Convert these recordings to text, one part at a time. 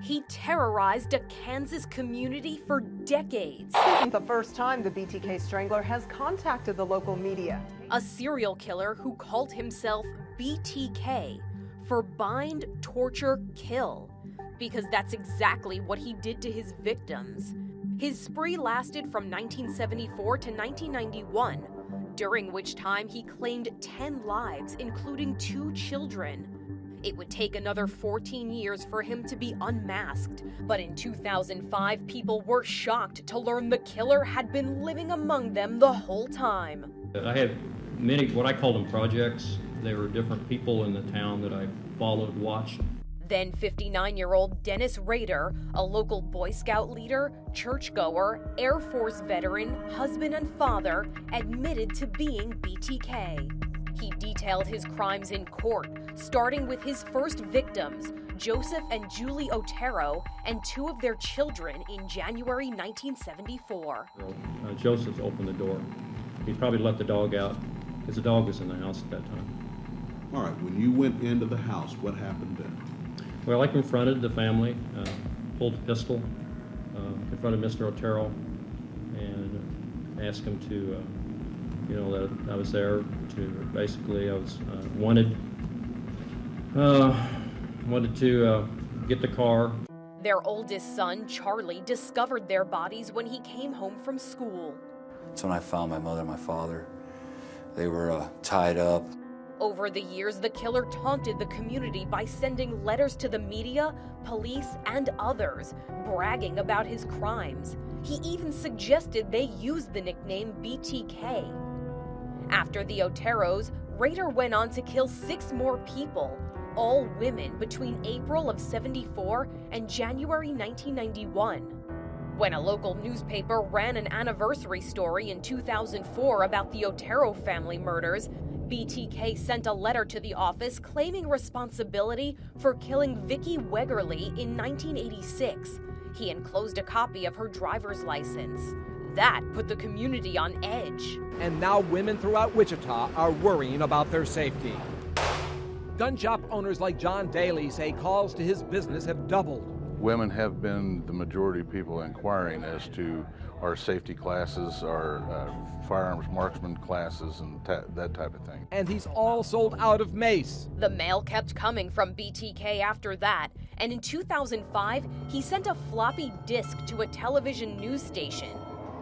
He terrorized a Kansas community for decades. This isn't the first time the BTK Strangler has contacted the local media. A serial killer who called himself BTK for bind, torture, kill, because that's exactly what he did to his victims. His spree lasted from 1974 to 1991, during which time he claimed 10 lives, including 2 children. It would take another 14 years for him to be unmasked, but in 2005, people were shocked to learn the killer had been living among them the whole time. I had many, what I call them projects. They were different people in the town that I followed, watched. Then 59-year-old Dennis Rader, a local Boy Scout leader, churchgoer, Air Force veteran, husband and father, admitted to being BTK. He detailed his crimes in court, starting with his first victims, Joseph and Julie Otero, and 2 of their children in January 1974. Joseph opened the door. He probably let the dog out because the dog was in the house at that time. All right, when you went into the house, what happened then? Well, I confronted the family, pulled a pistol, confronted Mr. Otero, and asked him to, that I was there to basically, I was wanted to get the car. Their oldest son, Charlie, discovered their bodies when he came home from school. That's when I found my mother and my father. They were tied up. Over the years, the killer taunted the community by sending letters to the media, police, and others, bragging about his crimes. He even suggested they use the nickname BTK. After the Oteros, Rader went on to kill 6 more people, all women, between April of '74 and January 1991. When a local newspaper ran an anniversary story in 2004 about the Otero family murders, BTK sent a letter to the office claiming responsibility for killing Vicki Wegerly in 1986. He enclosed a copy of her driver's license. That put the community on edge. And now women throughout Wichita are worrying about their safety. Gun shop owners like John Daly say calls to his business have doubled. Women have been the majority of people inquiring as to our safety classes, our firearms marksman classes, and that type of thing. And he's all sold out of mace. The mail kept coming from BTK after that, and in 2005, he sent a floppy disk to a television news station.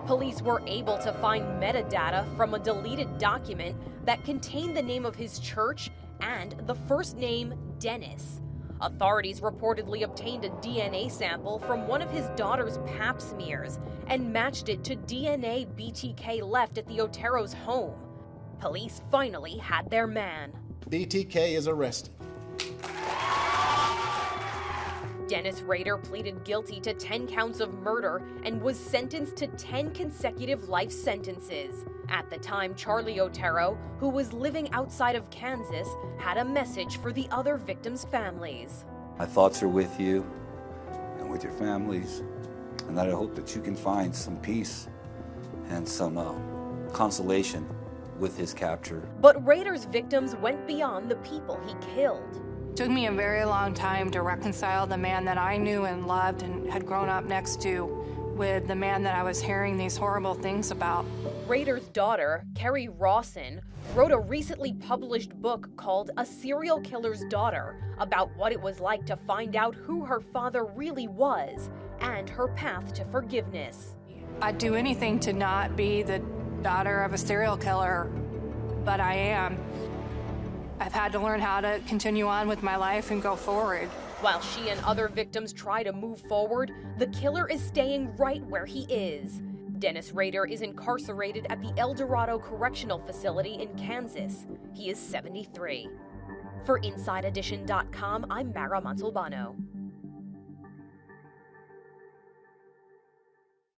Police were able to find metadata from a deleted document that contained the name of his church and the first name, Dennis. Authorities reportedly obtained a DNA sample from one of his daughter's pap smears and matched it to DNA BTK left at the Otero's home. Police finally had their man. BTK is arrested. Dennis Rader pleaded guilty to 10 counts of murder and was sentenced to 10 consecutive life sentences. At the time, Charlie Otero, who was living outside of Kansas, had a message for the other victims' families. My thoughts are with you and with your families, and I hope that you can find some peace and some consolation with his capture. But Rader's victims went beyond the people he killed. It took me a very long time to reconcile the man that I knew and loved and had grown up next to with the man that I was hearing these horrible things about. Rader's daughter, Kerry Rawson, wrote a recently published book called A Serial Killer's Daughter about what it was like to find out who her father really was and her path to forgiveness. I'd do anything to not be the daughter of a serial killer, but I am. I've had to learn how to continue on with my life and go forward. While she and other victims try to move forward, the killer is staying right where he is. Dennis Rader is incarcerated at the El Dorado Correctional Facility in Kansas. He is 73. For InsideEdition.com, I'm Mara Montalbano.